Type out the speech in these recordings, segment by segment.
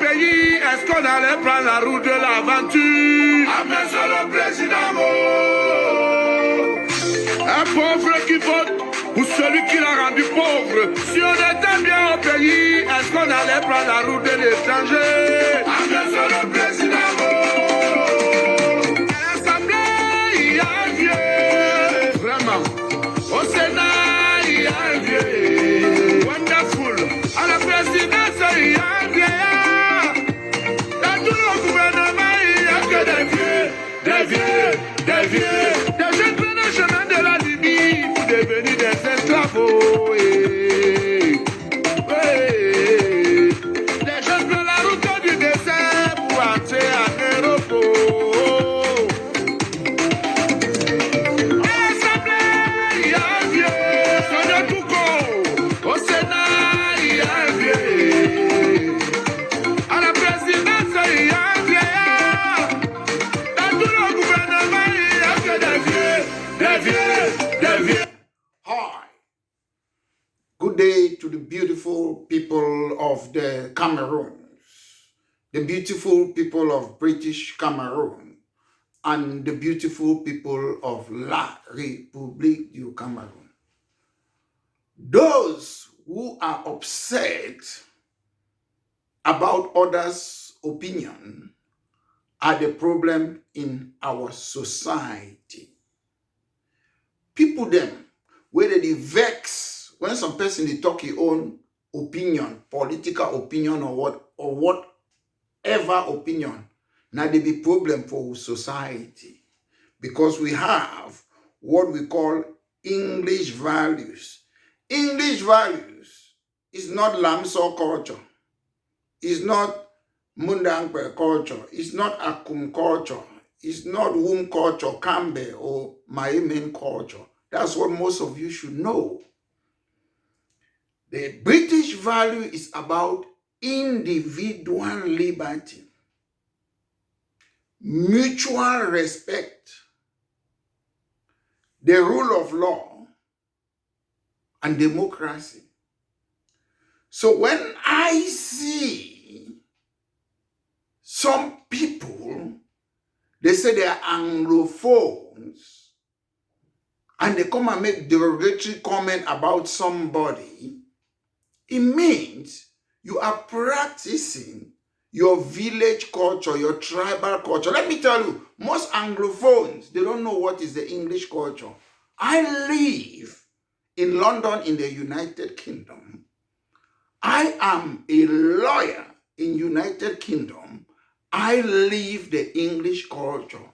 pays, est-ce qu'on allait prendre la route de l'aventure? Ah, monsieur le président, un pauvre qui vote ou celui qui l'a rendu pauvre. Si on était bien au pays, est-ce qu'on allait prendre la route de l'étranger? Ah, monsieur le président, à l'Assemblée, il y a un vieux. Vraiment. Au Sénat, il y a un vieux. Wonderful. À la présidence, il y a un vieillard. Dans tout le gouvernement, il n'y a que des vieux, des vieux, des vieux. Des jeunes prennent le chemin de la Libye pour devenir des esclaves. Les jeunes prennent la route du désert pour entrer en Europe. Good day to the beautiful people of the Cameroons, the beautiful people of British Cameroon, and the beautiful people of La République du Cameroon. Those who are upset about others' opinion are the problem in our society. People them, whether they vex when some person they talk his own opinion, political opinion or whatever opinion, now they be problem for society because we have what we call English values. English values is not Lamso culture, it's not Mundangpe culture, it's not Akum culture, it's not Womb culture, Kambe or Maimen culture. That's what most of you should know. The British value is about individual liberty, mutual respect, the rule of law, and democracy. So when I see some people, they say they are Anglophones, and they come and make derogatory comment about somebody, it means you are practicing your village culture, your tribal culture. Let me tell you, most Anglophones, they don't know what is the English culture. I live in London in the United Kingdom. I am a lawyer in United Kingdom. I live the English culture.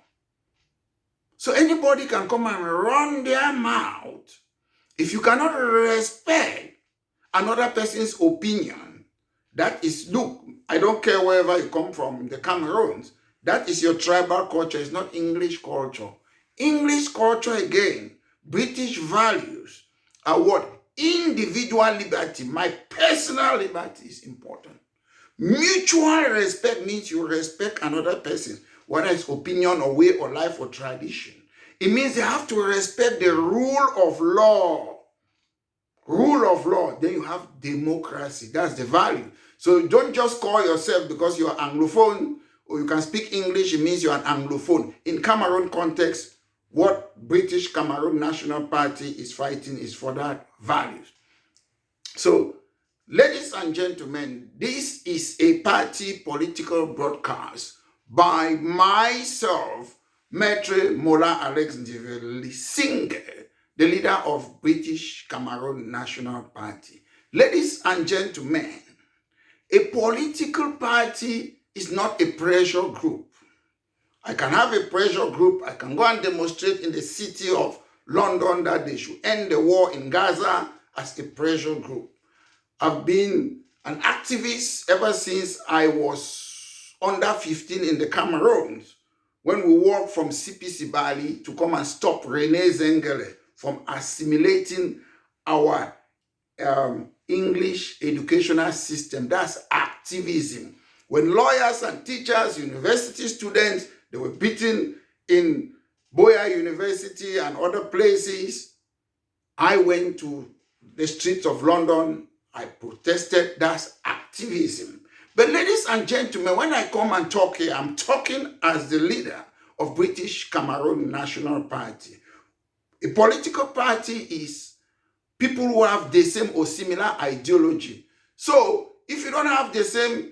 So anybody can come and run their mouth. If you cannot respect another person's opinion, that is, look, I don't care wherever you come from, the Cameroons, that is your tribal culture, it's not English culture. English culture, again, British values are what? Individual liberty, my personal liberty is important. Mutual respect means you respect another person, whether it's opinion or way or life or tradition. It means they have to respect the rule of law. Rule of law, then you have democracy. That's the value. So don't just call yourself because you are Anglophone or you can speak English, it means you are an Anglophone. In Cameroon context, what British Cameroon National Party is fighting is for that values. So, ladies and gentlemen, this is a party political broadcast by myself, Maître Mola Alex Ndiveli Singer, the leader of British Cameroon National Party. Ladies and gentlemen, a political party is not a pressure group. I can have a pressure group. I can go and demonstrate in the city of London that they should end the war in Gaza as a pressure group. I've been an activist ever since I was under 15 in the Cameroons, when we walked from CPC Bali to come and stop René Zengele from assimilating our English educational system. That's activism. When lawyers and teachers, university students, they were beaten in Boya University and other places, I went to the streets of London. I protested. That's activism. But ladies and gentlemen, when I come and talk here, I'm talking as the leader of British Cameroon National Party. A political party is people who have the same or similar ideology. So if you don't have the same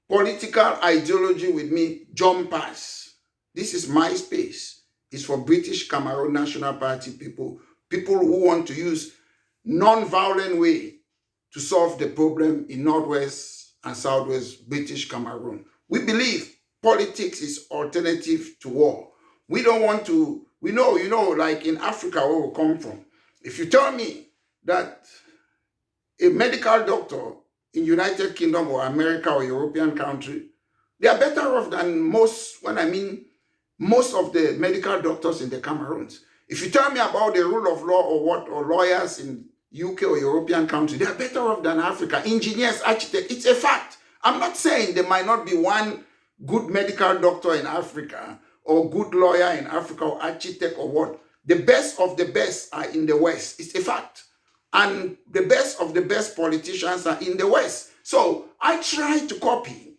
political ideology with me, jump pass. This is my space. It's for British Cameroon National Party people who want to use non-violent way to solve the problem in Northwest and Southwest British Cameroon. We believe politics is alternative to war. We don't want to, we know, like in Africa where we come from, if you tell me that a medical doctor in United Kingdom or America or European country, they are better off than most of the medical doctors in the Cameroons. If you tell me about the rule of law or lawyers in UK or European country, they are better off than Africa. Engineers, architects, it's a fact. I'm not saying there might not be one good medical doctor in Africa or good lawyer in Africa or architect or what. The best of the best are in the West. It's a fact. And the best of the best politicians are in the West. So I try to copy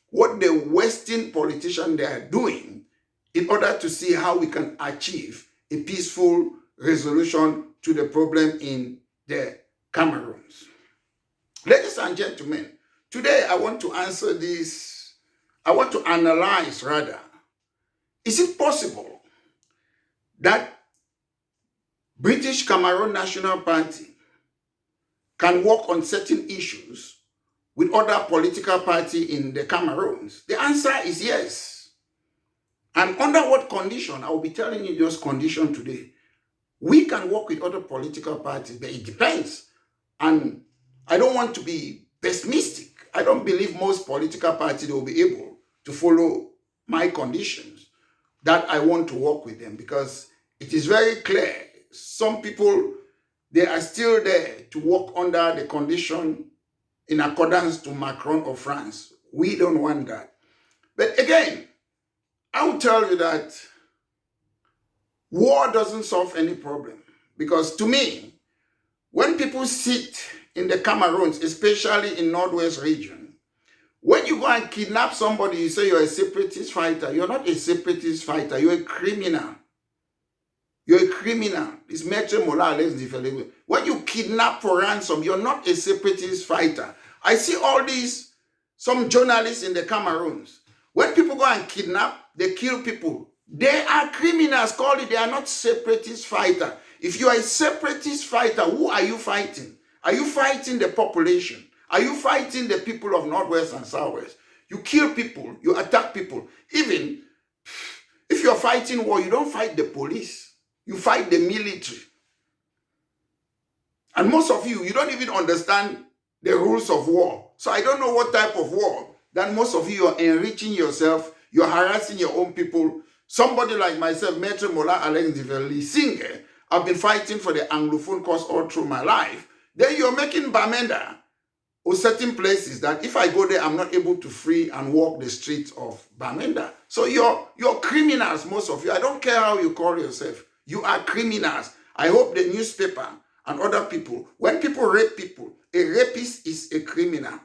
what the Western politicians they are doing in order to see how we can achieve a peaceful resolution to the problem in the Cameroons. Ladies and gentlemen, today I want to answer this. I want to analyze rather. Is it possible that British Cameroon National Party can work on certain issues with other political parties in the Cameroons? The answer is yes. And under what condition? I will be telling you those conditions today. We can work with other political parties, but it depends. And I don't want to be pessimistic. I don't believe most political parties will be able to follow my conditions that I want to work with them, because it is very clear some people, they are still there to work under the condition in accordance to Macron or France. We don't want that. But again, I will tell you that war doesn't solve any problem. Because to me, when people sit in the Cameroons, especially in Northwest region, when you go and kidnap somebody, you say you're a separatist fighter. You're not a separatist fighter. You're a criminal. You're a criminal. It's Maître Mola Alex Diferle. When you kidnap for ransom, you're not a separatist fighter. I see all these, some journalists in the Cameroons. When people go and kidnap, they kill people. They are criminals, call it. They are not separatist fighter. If you are a separatist fighter, who are you fighting? Are you fighting the population? Are you fighting the people of Northwest and Southwest? You kill people, you attack people. Even if you're fighting war, you don't fight the police. You fight the military. And most of you, you don't even understand the rules of war. So I don't know what type of war that most of you are enriching yourself, you're harassing your own people. Somebody like myself, Maître Mola Alex Diferle Singer, I've been fighting for the Anglophone cause all through my life. Then you're making Bamenda or certain places that if I go there, I'm not able to free and walk the streets of Bamenda. So you're criminals, most of you. I don't care how you call yourself. You are criminals. I hope the newspaper and other people, when people rape people, a rapist is a criminal.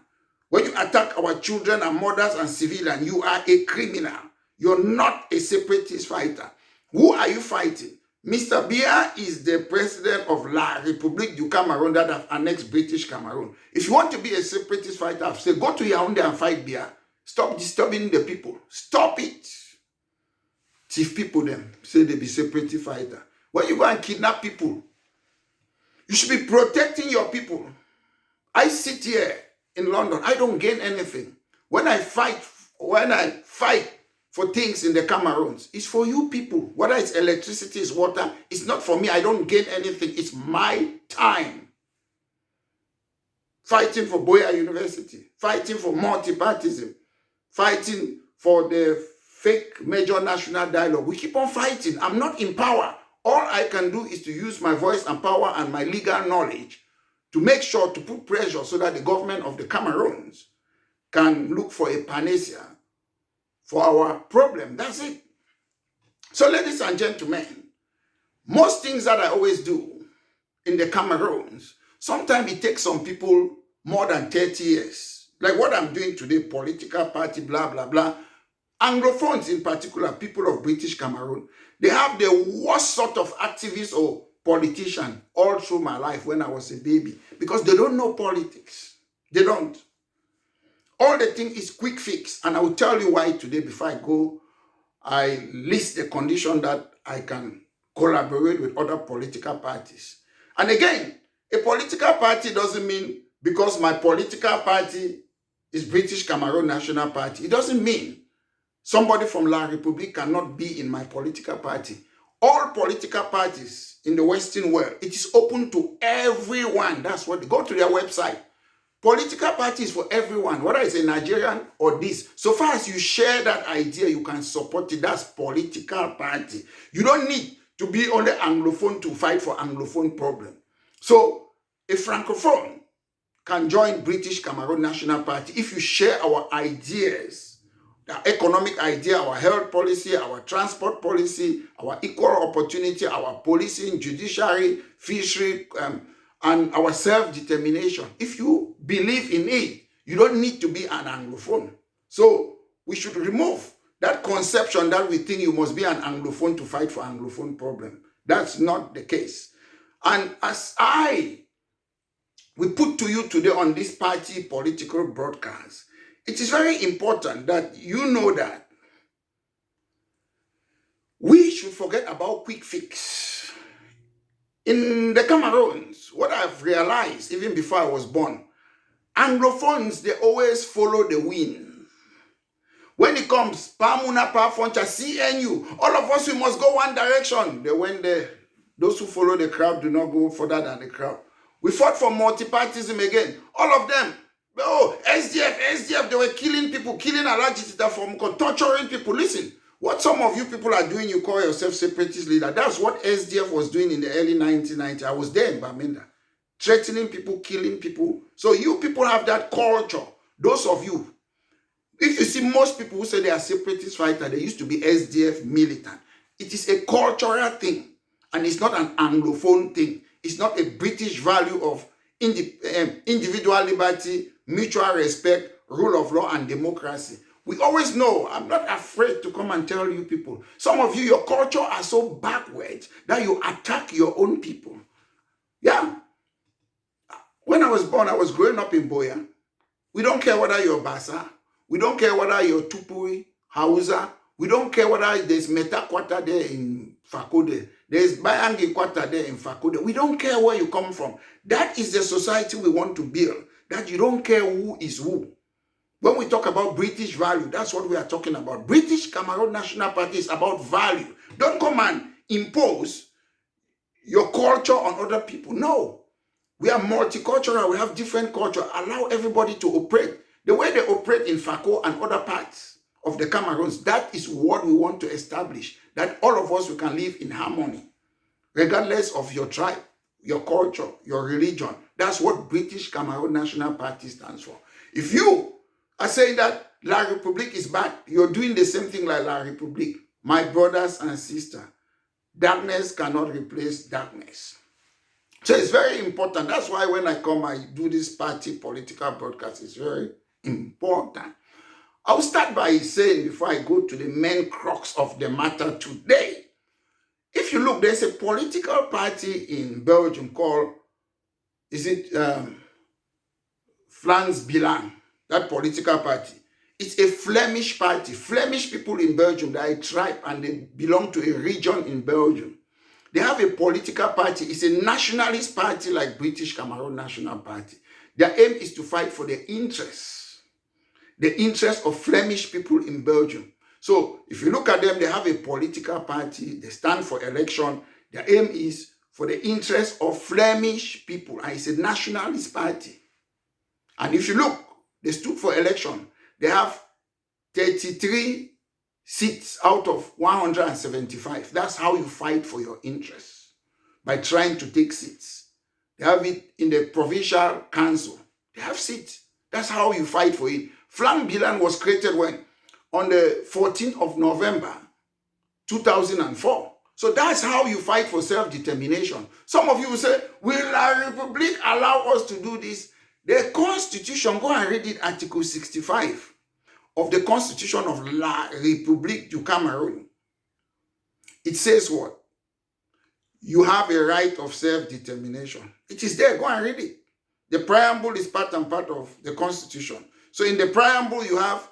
When you attack our children and mothers and civilians, you are a criminal. You're not a separatist fighter. Who are you fighting? Mr. Biya is the president of La République du Cameroon that have annexed British Cameroon. If you want to be a separatist fighter, I've said, go to Yaoundé and fight Biya. Stop disturbing the people. Stop it. Thief people them say they be separatist fighter. When you go and kidnap people, you should be protecting your people. I sit here in London. I don't gain anything. When I fight for things in the Cameroons, it's for you people. Whether it's electricity, it's water, it's not for me. I don't gain anything. It's my time. Fighting for Boya University, fighting for multipartism, fighting for the fake major national dialogue. We keep on fighting. I'm not in power. All I can do is to use my voice and power and my legal knowledge to make sure to put pressure so that the government of the Cameroons can look for a panacea for our problem. That's it. So, ladies and gentlemen, most things that I always do in the Cameroons, sometimes it takes some people more than 30 years. like what I'm doing today, political party, blah, blah, blah. Anglophones in particular, people of British Cameroon, they have the worst sort of activist or politician all through my life when I was a baby, because they don't know politics. They don't. All the thing is quick fix. And I will tell you why today. Before I go, I list the condition that I can collaborate with other political parties. And again, a political party doesn't mean because my political party is British Cameroon National Party. It doesn't mean somebody from La République cannot be in my political party. All political parties in the Western world, it is open to everyone. That's what, go to their website. Political parties for everyone, whether it's a Nigerian or this. So far as you share that idea, you can support it. That's political party. You don't need to be only Anglophone to fight for Anglophone problem. So a Francophone can join British Cameroon National Party if you share our ideas, the economic idea, our health policy, our transport policy, our equal opportunity, our policing, judiciary, fishery, and our self-determination. If you believe in it, you don't need to be an Anglophone. So we should remove that conception that we think you must be an Anglophone to fight for Anglophone problem. That's not the case. And as we put to you today on this party political broadcast, it is very important that you know that we should forget about quick fix. In the Cameroons, what I've realized even before I was born, Anglophones, they always follow the wind. When it comes, Pamuna, Pafoncha, CNU, all of us, we must go one direction. They went there. Those who follow the crowd do not go further than the crowd. We fought for multipartism again. All of them. Oh, SDF, they were killing people, killing Alajitita from torturing people. Listen, what some of you people are doing, you call yourself separatist leader. That's what SDF was doing in the early 1990s. I was there in Bamenda. Threatening people, killing people. So you people have that culture. Those of you, if you see most people who say they are separatist fighters, they used to be SDF militant. It is a cultural thing. And it's not an Anglophone thing. It's not a British value of individual liberty, mutual respect, rule of law, and democracy. We always know. I'm not afraid to come and tell you people. Some of you, your culture are so backward that you attack your own people. Yeah. When I was born, I was growing up in Boya. We don't care whether you're Basa. We don't care whether you're Tupui, Hausa. We don't care whether there's Metakwata there in Fakode. There's Bayangi Kwata there in Fakode. We don't care where you come from. That is the society we want to build. That you don't care who is who. When we talk about British value, that's what we are talking about. British Cameroon National Party is about value. Don't come and impose your culture on other people. No. We are multicultural. We have different culture. Allow everybody to operate. The way they operate in Fako and other parts of the Cameroons, that is what we want to establish. That all of us, we can live in harmony, regardless of your tribe, your culture, your religion. That's what British Cameroon National Party stands for. If you are saying that La République is bad, you're doing the same thing like La République. My brothers and sisters, darkness cannot replace darkness. So it's very important. That's why when I come, I do this party political broadcast. It's very important. I'll start by saying, before I go to the main crux of the matter today, if you look, there's a political party in Belgium called, Frans Bilan, that political party. It's a Flemish party. Flemish people in Belgium, they are a tribe and they belong to a region in Belgium. They have a political party. It's a nationalist party like British Cameroon National Party. Their aim is to fight for the interests of Flemish people in Belgium. So if you look at them, they have a political party. They stand for election. Their aim is for the interests of Flemish people. And it's a nationalist party. And if you look, they stood for election. They have 33 seats out of 175. That's how you fight for your interests, by trying to take seats. They have it in the provincial council. They have seats. That's how you fight for it. Flam Bilan was created when? On the 14th of November, 2004. So that's how you fight for self-determination. Some of you will say, will La République allow us to do this? The Constitution, go and read it, Article 65 of the Constitution of La République du Cameroon. It says what? You have a right of self-determination. It is there. Go and read it. The preamble is part and part of the Constitution. So in the preamble, you have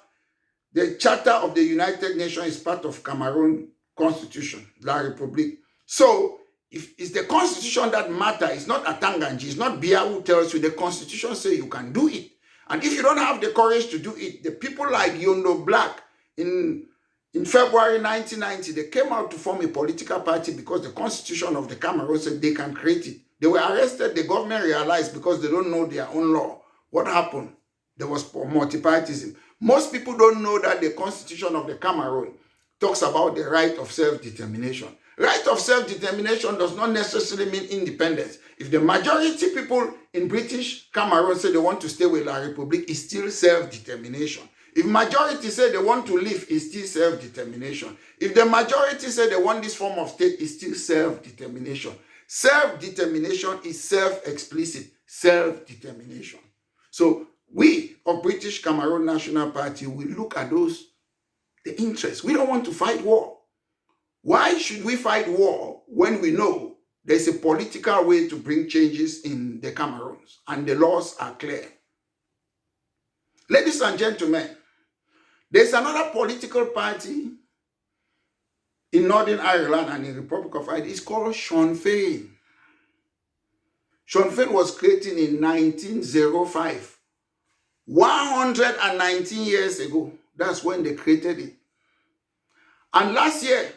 the Charter of the United Nations is part of Cameroon Constitution, La République. So if it's the Constitution that matters, it's not Atanganji, it's not Bia who tells you. The Constitution says you can do it. And if you don't have the courage to do it, the people like Yondo Black in February 1990, they came out to form a political party because the Constitution of the Cameroon said they can create it. They were arrested. The government realized because they don't know their own law. What happened? There was multipartyism. Most people don't know that the Constitution of the Cameroon talks about the right of self-determination. Right of self-determination does not necessarily mean independence. If the majority people in British Cameroon say they want to stay with La République, it's still self-determination. If majority say they want to live, it's still self-determination. If the majority say they want this form of state, it's still self-determination. Self-determination is self-explicit, self-determination. So we of British Cameroon National Party, we look at those, the interests. We don't want to fight war. Why should we fight war when we know there's a political way to bring changes in the Cameroons and the laws are clear? Ladies and gentlemen, there's another political party in Northern Ireland and in the Republic of Ireland. It's called Sinn Féin. Sinn Féin was created in 1905. 119 years ago. That's when they created it. And last year,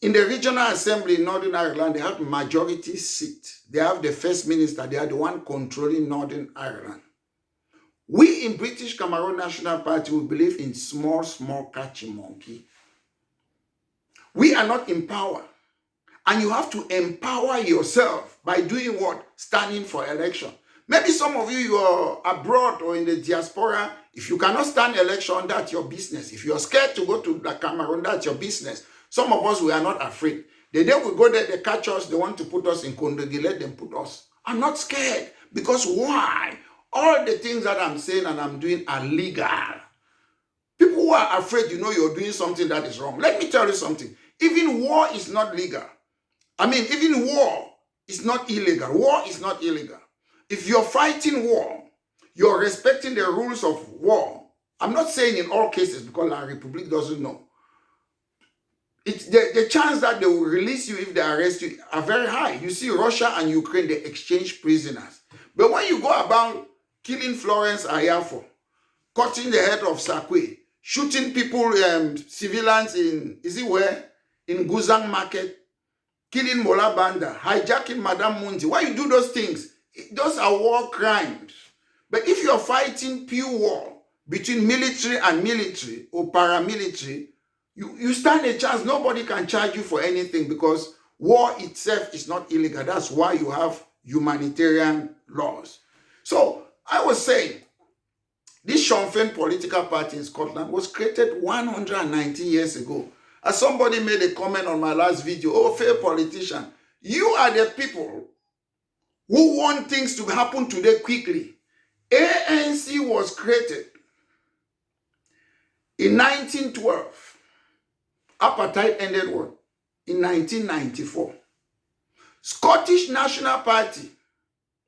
in the Regional Assembly in Northern Ireland, they have majority seat. They have the First Minister. They are the one controlling Northern Ireland. We in British Cameroon National Party, we believe in small, catchy monkey. We are not in power. And you have to empower yourself by doing what? Standing for election. Maybe some of you are abroad or in the diaspora. If you cannot stand election, that's your business. If you're scared to go to the Cameroon, that's your business. Some of us, we are not afraid. The day we go there, they catch us, they want to put us in Kondegi, let them put us. I'm not scared. Because why? All the things that I'm saying and I'm doing are legal. People who are afraid, you know, you're doing something that is wrong. Let me tell you something. Even war is not legal. Even war is not illegal. War is not illegal. If you're fighting war, you're respecting the rules of war. I'm not saying in all cases because La République doesn't know. The chance that they will release you if they arrest you are very high. You see, Russia and Ukraine, they exchange prisoners. But when you go about killing Florence Ayafo, cutting the head of Sakwe, shooting people, civilians in Guzang Market, killing Mola Banda, hijacking Madame Mundi. Why you do those things? Those are war crimes. But if you're fighting pure war between military and military or paramilitary, you stand a chance. Nobody can charge you for anything because war itself is not illegal. That's why you have humanitarian laws. So I was saying, this Sinn Féin political party in Scotland was created 119 years ago. As somebody made a comment on my last video, oh, fair politician, you are the people who want things to happen today quickly. ANC was created in 1912. Apartheid ended what? In 1994. Scottish National Party,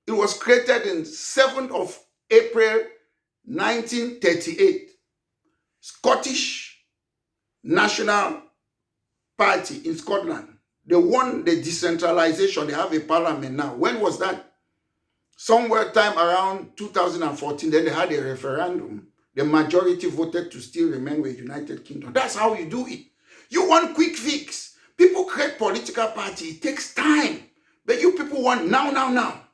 it was created in 7th of April 1938. Scottish National Party in Scotland. They won the decentralization. They have a parliament now. When was that? Somewhere time around 2014, then they had a referendum. The majority voted to still remain with United Kingdom. That's how you do it. You want quick fix. People create political party. It takes time. But you people want now. Now.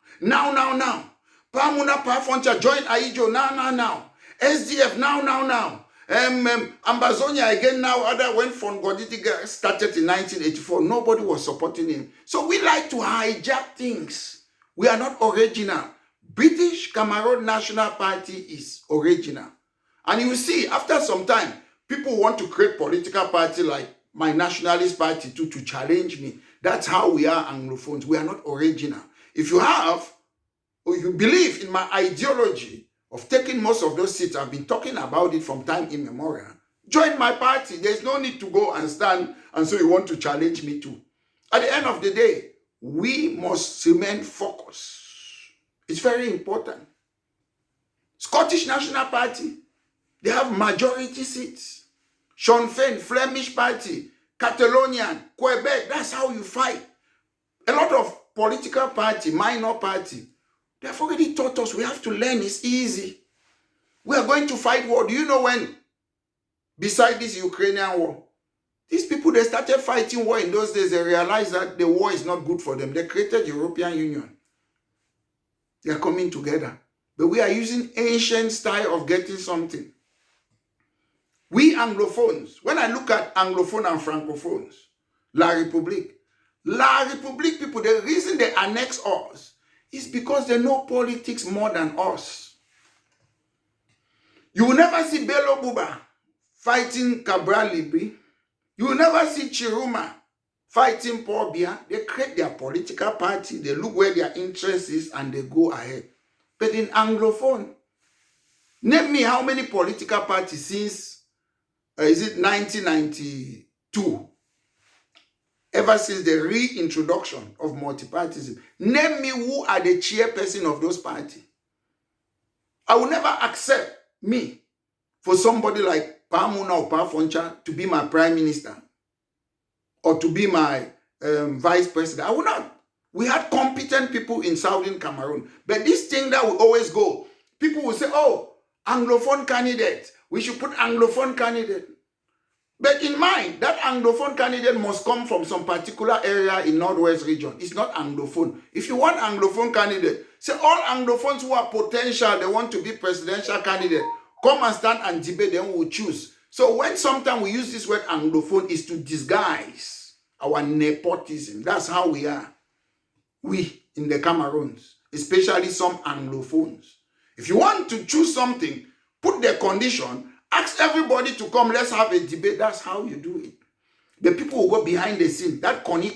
Pamuna Pafoncha join Aijo now. SDF now. Ambazonia again now. Other when Fon Goditi started in 1984. Nobody was supporting him. So we like to hijack things. We are not original. British Cameroon National Party is original. And you see, after some time, people want to create political party like my nationalist party to challenge me. That's how we are Anglophones. We are not original. If you have or you believe in my ideology of taking most of those seats, I've been talking about it from time immemorial, join my party. There's no need to go and stand and so you want to challenge me too. At the end of the day, we must remain focused. It's very important. Scottish National Party, they have majority seats. Sinn Féin, Flemish Party, Catalonian, Quebec, that's how you fight. A lot of political party, minor party, they've already taught us we have to learn. It's easy. We are going to fight war. Do you know when, beside this Ukrainian war, these people, they started fighting war in those days, they realized that the war is not good for them. They created the European Union. They are coming together. But we are using ancient style of getting something. We Anglophones, when I look at Anglophone and Francophones, La République people, the reason they annex us is because they know politics more than us. You will never see Bello Buba fighting Cabral Libri. You will never see Chiruma fighting Paul Biya. They create their political party, they look where their interest is, and they go ahead. But in Anglophone, name me how many political parties since, is it 1992? Ever since the reintroduction of multipartyism. Name me who are the chairperson of those parties. I will never accept me for somebody like Pamuna or Pafoncha to be my prime minister or to be my vice president. I will not. We had competent people in Southern Cameroon. But this thing that will always go, people will say, oh, Anglophone candidate. We should put Anglophone candidate. But in mind, that Anglophone candidate must come from some particular area in Northwest region. It's not Anglophone. If you want Anglophone candidate, say all Anglophones who are potential, they want to be presidential candidate, come and stand and debate, then we'll choose. So when sometimes we use this word Anglophone, is to disguise our nepotism. That's how we are. We in the Cameroons, especially some Anglophones. If you want to choose something, put the condition, ask everybody to come, let's have a debate. That's how you do it. The people will go behind the scene. That Connie,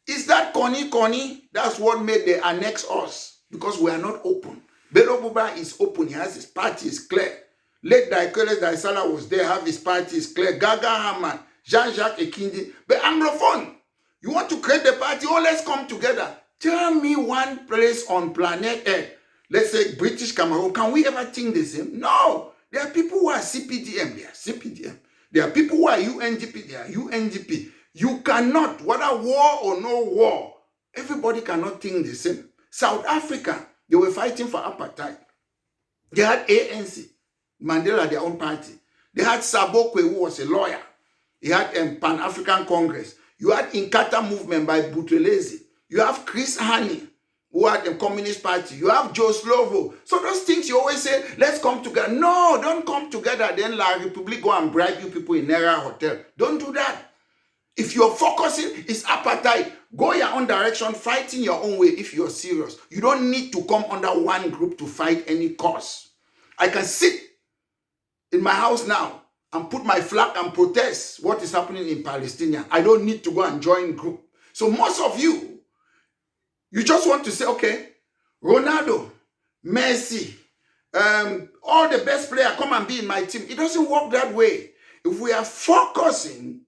is that Connie? That's what made they annex us, because we are not open. Bello Buba is open. He has his party, is clear. Late Daikoles Daisala was there, have his party, is clear. Gaga Haman, Jean-Jacques Ekindi. But Anglophone, you want to create the party? Oh, let's come together. Tell me one place on planet Earth, let's say British Cameroon, can we ever think the same? No. There are people who are CPDM, they are CPDM. There are people who are UNDP, they are UNDP. You cannot, whether war or no war, everybody cannot think the same. South Africa, they were fighting for apartheid. They had ANC, Mandela, their own party. They had Sabokwe, who was a lawyer. He had Pan-African Congress. You had Inkatha movement by Buthelezi. You have Chris Hani, who had the Communist Party. You have Joe Slovo. So those things you always say, let's come together. No, don't come together. Then La République go and bribe you people in Nera Hotel. Don't do that. If you're focusing, it's apartheid. Go your own direction, fight in your own way if you're serious. You don't need to come under one group to fight any cause. I can sit in my house now and put my flag and protest what is happening in Palestine. I don't need to go and join group. So most of you, you just want to say, okay, Ronaldo, Messi, all the best players come and be in my team. It doesn't work that way. If we are focusing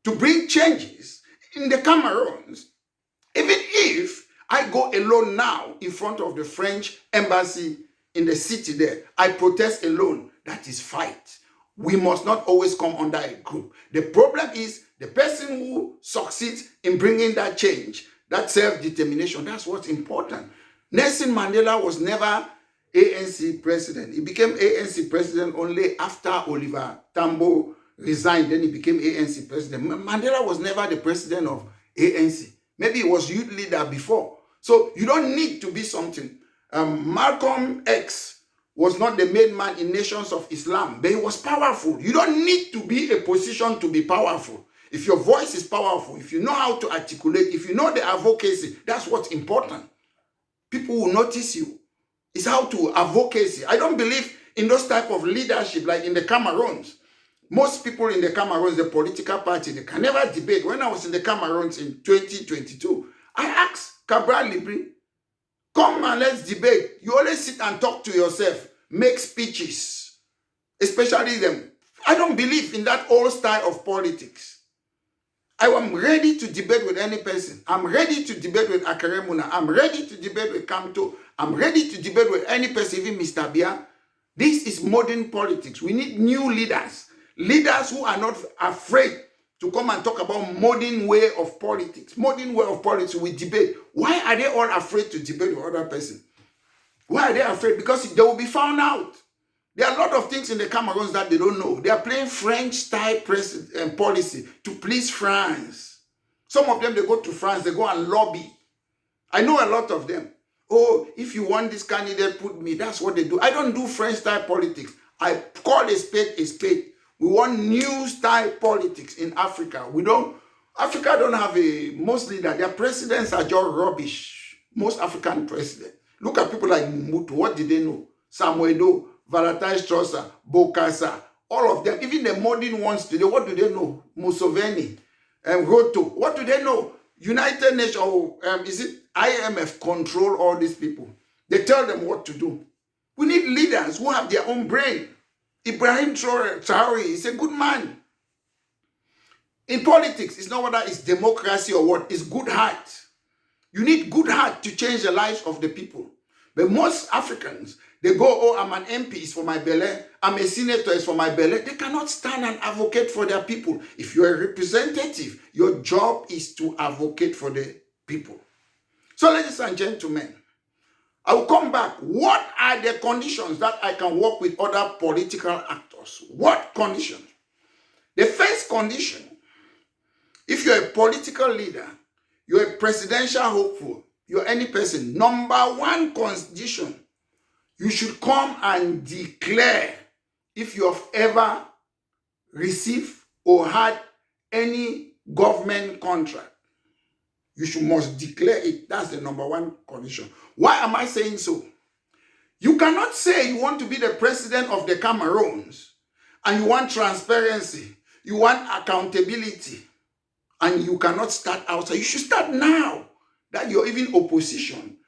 to bring changes in the Cameroons, even if I go alone now in front of the French embassy in the city there, I protest alone, that is fight. We must not always come under a group. The problem is the person who succeeds in bringing that change, that self-determination, that's what's important. Nelson Mandela was never ANC president. He became ANC president only after Oliver Tambo resigned. Then he became ANC president. Mandela was never the president of ANC. Maybe he was youth leader before. So you don't need to be something. Malcolm X was not the main man in Nations of Islam, but he was powerful. You don't need to be a position to be powerful. If your voice is powerful, if you know how to articulate, if you know the advocacy, that's what's important. People will notice you. It's how to advocacy. I don't believe in those type of leadership like in the Cameroons. Most people in the Cameroons, the political party, they can never debate. When I was in the Cameroons in 2022, I asked Cabral Libri, Come and let's debate. You always sit and talk to yourself, make speeches, especially them. I don't believe in that old style of politics. I am ready to debate with any person. I'm ready to debate with Akaremuna. I'm ready to debate with Kamto. I'm ready to debate with any person, even Mr. Bia. This is modern politics. We need new leaders. Leaders who are not afraid to come and talk about modern way of politics. Modern way of politics, we debate. Why are they all afraid to debate with other person? Why are they afraid? Because they will be found out. There are a lot of things in the Cameroons that they don't know. They are playing French-style policy to please France. Some of them, they go to France, they go and lobby. I know a lot of them. Oh, if you want this candidate, put me. That's what they do. I don't do French-style politics. I call a spade a spade. We want new-style politics in Africa. Africa don't have most leaders. Their presidents are just rubbish. Most African presidents. Look at people like Mobutu. What did they know? Samuel Doe, Valentin Strasser, Bokassa, all of them, even the modern ones today, what do they know? Museveni and Roto, what do they know? United Nations, or is it IMF control all these people? They tell them what to do. We need leaders who have their own brain. Ibrahim Traore is a good man. In politics, it's not whether it's democracy or what, it's good heart. You need good heart to change the lives of the people. But most Africans, they go, oh, I'm an MP, it's for my belly. I'm a senator, it's for my belly. They cannot stand and advocate for their people. If you're a representative, your job is to advocate for the people. So, ladies and gentlemen, I will come back. What are the conditions that I can work with other political actors? What conditions? The first condition, if you're a political leader, you're a presidential hopeful, you're any person, number one condition, you should come and declare if you have ever received or had any government contract. You must declare it. That's the number one condition. Why am I saying so? You cannot say you want to be the president of the Cameroons and you want transparency, you want accountability, and you cannot start outside. You should start now that you're even opposition.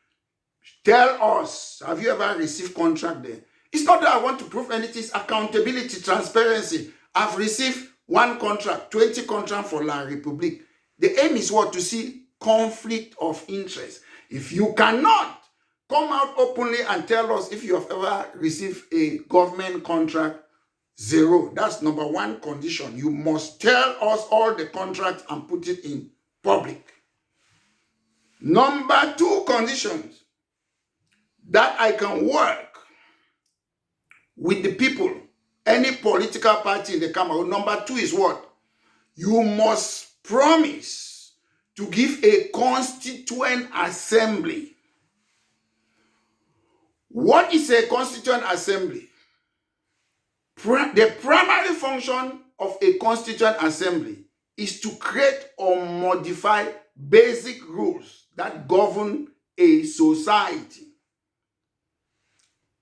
Tell us, have you ever received contract there? It's not that I want to prove anything. It's accountability, transparency. I've received 1 contract, 20 contracts for La République. The aim is what? To see conflict of interest. If you cannot come out openly and tell us if you have ever received a government contract, 0. That's number one condition. You must tell us all the contracts and put it in public. Number 2 conditions, that I can work with the people, any political party in the Cameroon. Number 2 is what? You must promise to give a constituent assembly. What is a constituent assembly? The primary function of a constituent assembly is to create or modify basic rules that govern a society,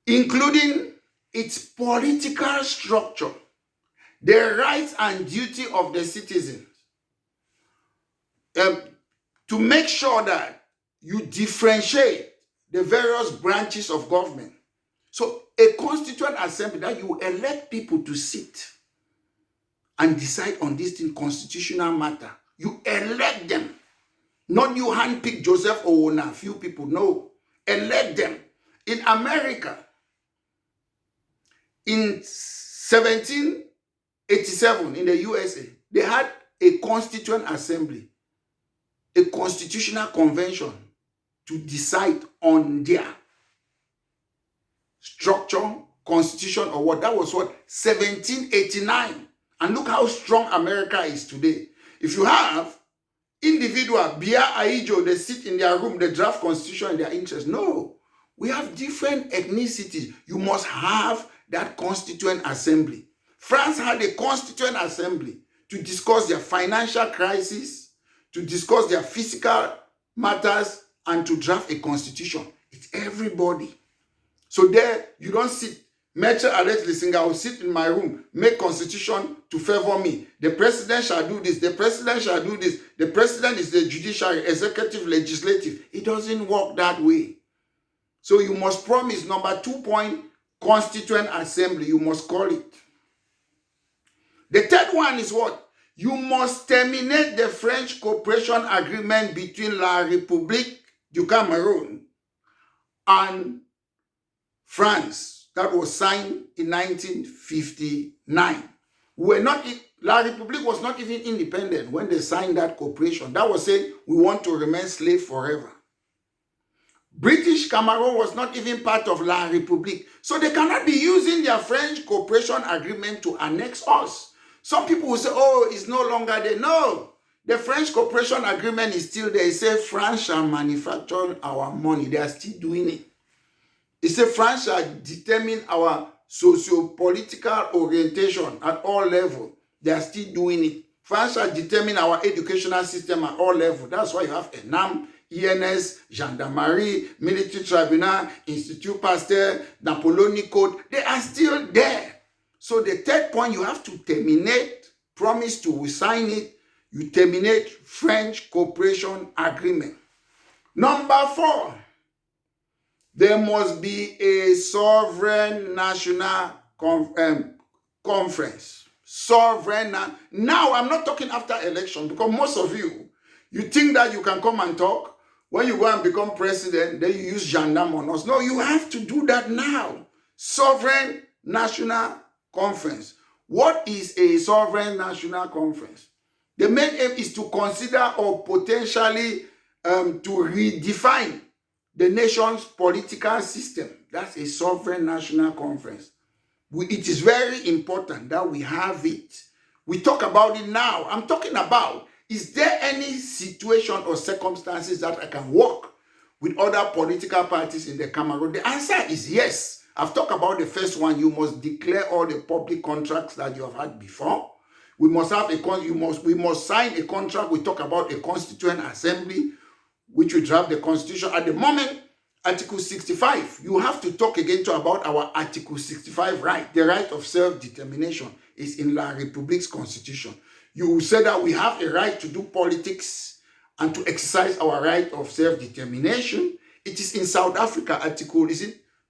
including its political structure, the rights and duty of the citizens, to make sure that you differentiate the various branches of government. So a constituent assembly that you elect people to sit and decide on this thing, constitutional matter. You elect them. Not you handpick Joseph Owona, few people. No. Elect them. In America, in 1787, in the USA, they had a constituent assembly, a constitutional convention to decide on their structure, constitution, or what. That was what, 1789. And look how strong America is today. If you have individual, Bia Aijo, they sit in their room, they draft constitution in their interest. No. We have different ethnicities. You must have that constituent assembly. France had a constituent assembly to discuss their financial crisis, to discuss their physical matters, and to draft a constitution. It's everybody. So there, you don't sit. Metro Alex Lisinga will sit in my room, make constitution to favor me. The president shall do this. The president shall do this. The president is the judiciary, executive, legislative. It doesn't work that way. So you must promise. Number 2 point, Constituent Assembly. You must call it. The third one is what? You must terminate the French cooperation agreement between La République du Cameroun and France that was signed in 1959. La République was not even independent when they signed that cooperation. That was saying we want to remain slave forever. British Cameroon was not even part of La République. So they cannot be using their French cooperation agreement to annex us. Some people will say, oh, it's no longer there. No, the French cooperation agreement is still there. It says France shall manufacture our money. They are still doing it. It says France shall determine our socio-political orientation at all levels. They are still doing it. France shall determine our educational system at all levels. That's why you have ENAM, ENS, Gendarmerie, Military Tribunal, Institut Pasteur, Napoleonic Code. They are still there. So the third point, you have to terminate, promise to sign it, you terminate French cooperation agreement. Number 4, there must be a sovereign national conference. Sovereign. Now, I'm not talking after election, because most of you think that you can come and talk. When you go and become president, then you use gendarme on us. No, you have to do that now. Sovereign national conference. What is a sovereign national conference? The main aim is to consider or potentially to redefine the nation's political system. That's a sovereign national conference. It is very important that we have it. We talk about it now. I'm talking about, is there any situation or circumstances that I can work with other political parties in the Cameroon? The answer is yes. I've talked about the first one. You must declare all the public contracts that you have had before. We must have we must sign a contract. We talk about a constituent assembly, which will draft the constitution. At the moment, Article 65, you have to talk again about our Article 65 right. The right of self-determination is in La République's constitution. You say that we have a right to do politics and to exercise our right of self-determination. It is in South Africa, Article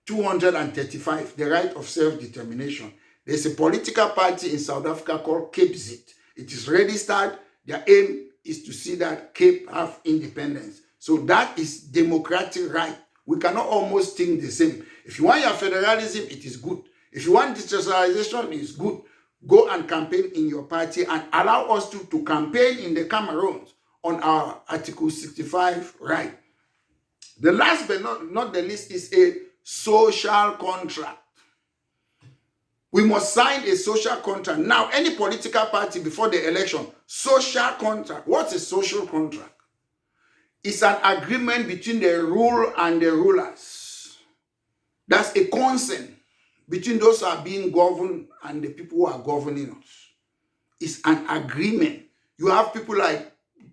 235, the right of self-determination. There's a political party in South Africa called Cape Zit. It is registered. Their aim is to see that Cape have independence. So that is democratic right. We cannot almost think the same. If you want your federalism, it is good. If you want decentralization, it's good. Go and campaign in your party and allow us to campaign in the Cameroon on our Article 65 right. The last but not the least is a social contract. We must sign a social contract. Now, any political party before the election, social contract. What's a social contract? It's an agreement between the rule and the rulers. That's a consent between those who are being governed and the people who are governing us. It's an agreement. You have people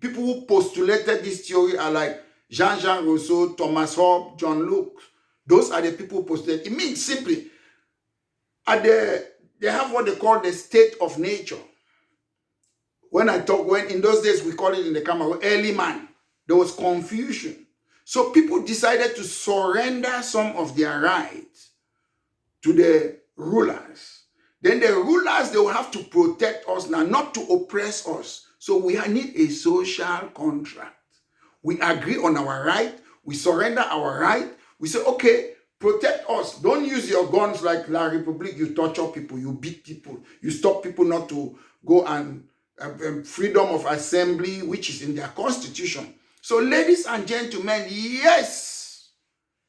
who postulated this theory are like Jean-Jacques Rousseau, Thomas Hobbes, John Locke. Those are the people who postulated. It means simply, they have what they call the state of nature. When in those days we call it in the Cameroon, early man. There was confusion. So people decided to surrender some of their rights to the rulers. Then the rulers, they will have to protect us now, not to oppress us. So we need a social contract. We agree on our right. We surrender our right. We say, okay, protect us. Don't use your guns like La République. You torture people. You beat people. You stop people not to go and freedom of assembly, which is in their constitution. So, ladies and gentlemen, yes,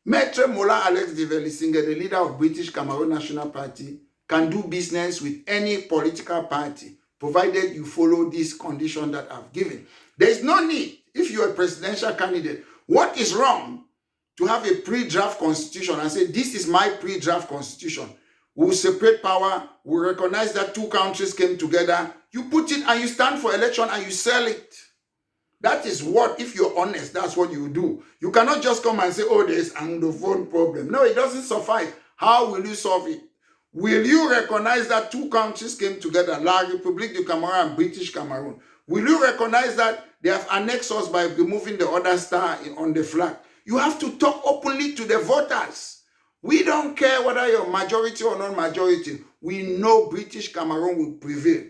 Maître Mola Alex de Velisinger, the leader of British Cameroon National Party, can do business with any political party, provided you follow this condition that I've given. There is no need, if you're a presidential candidate, what is wrong to have a pre-draft constitution and say, this is my pre-draft constitution. We'll separate power, we'll recognize that 2 countries came together, you put it and you stand for election and you sell it. That is what, if you're honest, that's what you do. You cannot just come and say, oh, there's an Anglophone problem. No, it doesn't suffice. How will you solve it? Will you recognize that 2 countries came together, La République du Cameroun and British Cameroon? Will you recognize that they have annexed us by removing the other star on the flag? You have to talk openly to the voters. We don't care whether you're majority or non-majority. We know British Cameroon will prevail.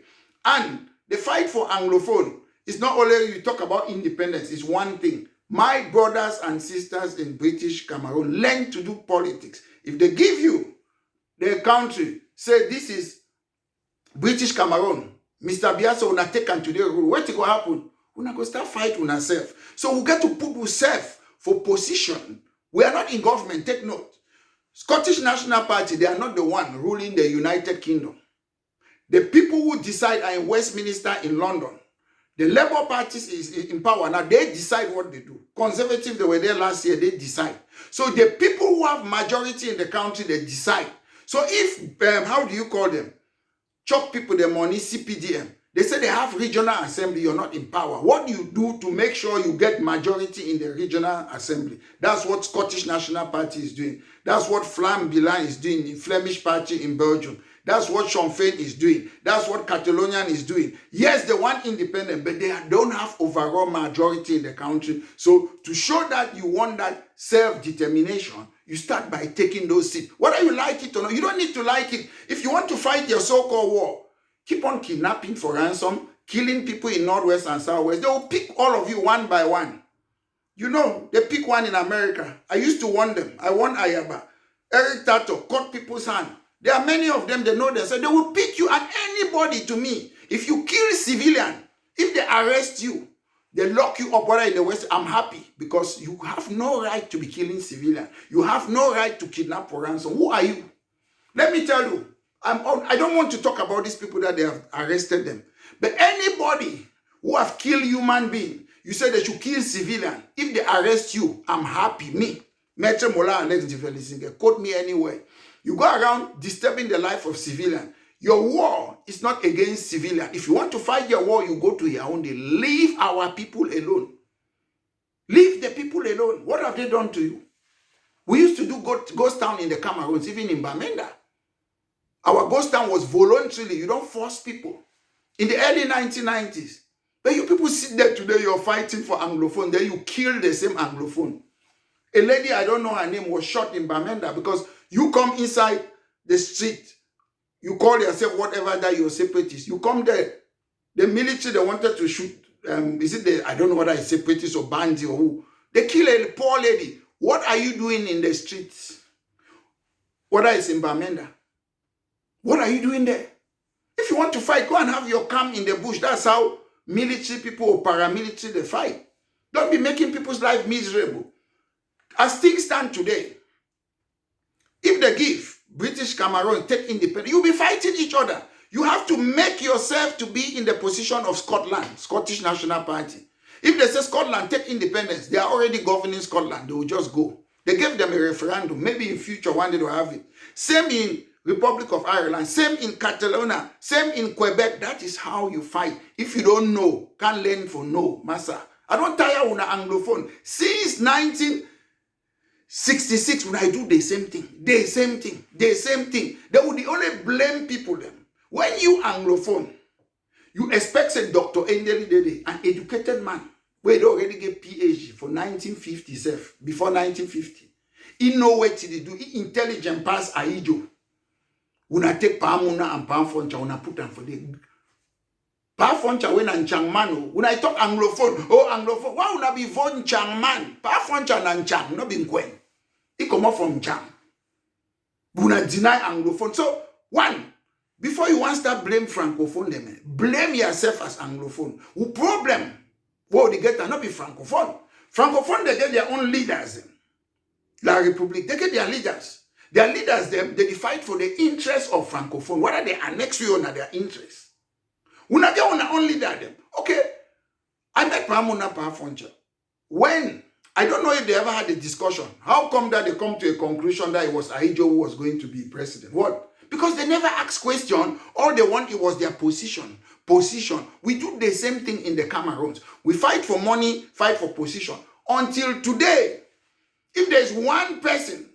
And the fight for Anglophone is not only you talk about independence, it's one thing. My brothers and sisters in British Cameroon learn to do politics. If they give you the country, say this is British Cameroon, Mr. Biasa will not take and today rule. What will happen? We're not going to start fighting with ourselves. So we get to put ourselves for position. We are not in government, take note. Scottish National Party, they are not the one ruling the United Kingdom. The people who decide are in Westminster in London. The Labour Party is in power now. They decide what they do. Conservative, they were there last year, they decide. So the people who have majority in the country, they decide. So if, how do you call them? Chop people the money, CPDM. They say they have regional assembly, you're not in power. What do you do to make sure you get majority in the regional assembly? That's what Scottish National Party is doing. That's what Flam Bilan is doing in Flemish Party in Belgium. That's what Sinn Féin is doing. That's what Catalonian is doing. Yes, they want independence, but they don't have overall majority in the country. So to show that you want that self-determination, you start by taking those seats. Whether you like it or not, you don't need to like it. If you want to fight your so-called war, keep on kidnapping for ransom, killing people in Northwest and Southwest. They will pick all of you one by one. You know, they pick one in America. I used to want them. I want Ayaba. Eric Tato cut people's hand. There are many of them, they know they say they will pick you and anybody to me. If you kill civilian, if they arrest you, they lock you up whether in the West, I'm happy because you have no right to be killing civilian. You have no right to kidnap for ransom. Who are you? Let me tell you, I don't want to talk about these people that they have arrested them. But anybody who have killed human being, you say they should kill civilian. If they arrest you, I'm happy. Me, Maitre Mola and Lex Divelising, quote me anywhere. You go around disturbing the life of civilian. Your war is not against civilian. If you want to fight your war, you go to your own day. Leave our people alone. Leave the people alone. What have they done to you? We used to do ghost town in the Cameroons, even in Bamenda. Our ghost town was voluntarily. You don't force people. In the early 1990s. But you people sit there today, you're fighting for Anglophone. Then you kill the same Anglophone. A lady, I don't know her name, was shot in Bamenda because you come inside the street. You call yourself whatever that you're separatist. You come there. The military, they wanted to shoot. I don't know whether it's separatist or bandit or who. They kill a poor lady. What are you doing in the streets? Whether it's in Bamenda. What are you doing there? If you want to fight, go and have your camp in the bush. That's how military people or paramilitary, they fight. Don't be making people's life miserable. As things stand today, if they give British Cameroon take independence, you'll be fighting each other. You have to make yourself to be in the position of Scotland, Scottish National Party. If they say Scotland take independence, they are already governing Scotland. They will just go. They gave them a referendum. Maybe in future one day they'll have it. Same in Republic of Ireland. Same in Catalonia. Same in Quebec. That is how you fight. If you don't know, can't learn for no, massa. I don't tire on Anglophone. Since 1966, when I do the same thing, the same thing. They would only blame people then. When you Anglophone, you expect a Dr. Endeli Dede, an educated man, where they already get PhD for 1957, before 1950. He know what to do. He intelligent pass Aijo. Una take Pamuna and Pamfoncha, una put them for the Pamfoncha when and Changmano. When I talk Anglophone, Anglophone, why would I be von Changman? Pamfoncha and Chang, not being Quen. He come up from Chang. Una deny Anglophone. So, one, before you want to start blame Francophone, blame yourself as Anglophone. Who problem? Well, they get not be Francophone. Francophone, they get their own leaders. La Republique, they get their leaders. Their leaders, they fight for the interests of Francophone. Whether they annex you or not, their interests. Una get una own leader them. Okay, I met Pamuna Pafoncha. When, I don't know if they ever had a discussion. How come that they come to a conclusion that it was Aijo who was going to be president? What? Because they never asked question. All they want, it was their position. We do the same thing in the Cameroons. We fight for money, fight for position. Until today, if there's one person,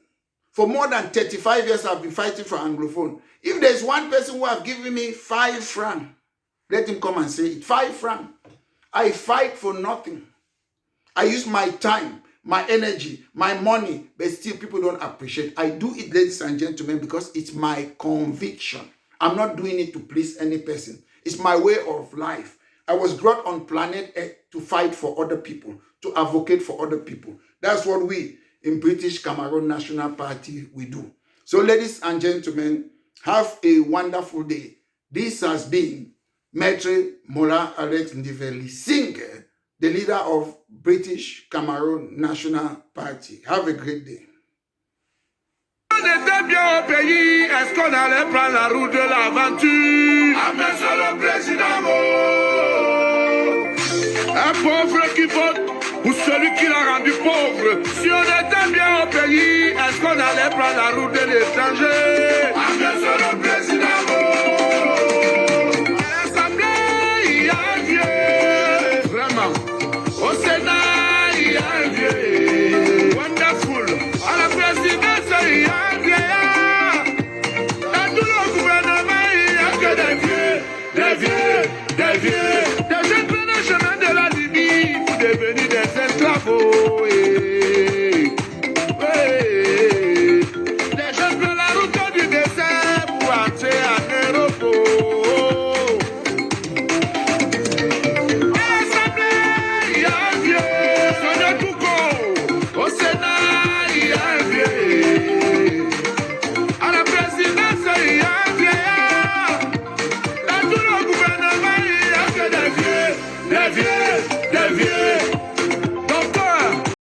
for more than 35 years I've been fighting for Anglophone. If there's one person who have given me 5 francs, let him come and say it. 5 francs. I fight for nothing. I use my time, my energy, my money, but still people don't appreciate. I do it, ladies and gentlemen, because it's my conviction. I'm not doing it to please any person. It's my way of life. I was brought on planet Earth to fight for other people, to advocate for other people. That's what we in British Cameroon National Party, we do. So ladies and gentlemen, have a wonderful day. This has been Maître Mola Alex Ndiveli Singer, the leader of British Cameroon National Party. Have a great day. On était bien au pays, est-ce qu'on allait prendre la route de l'aventure? Ah, mais c'est le président un pauvre qui vote pour celui qui l'a rendu pauvre. Si on était bien au pays, est-ce qu'on allait prendre la route de l'étranger? Ah, mais c'est le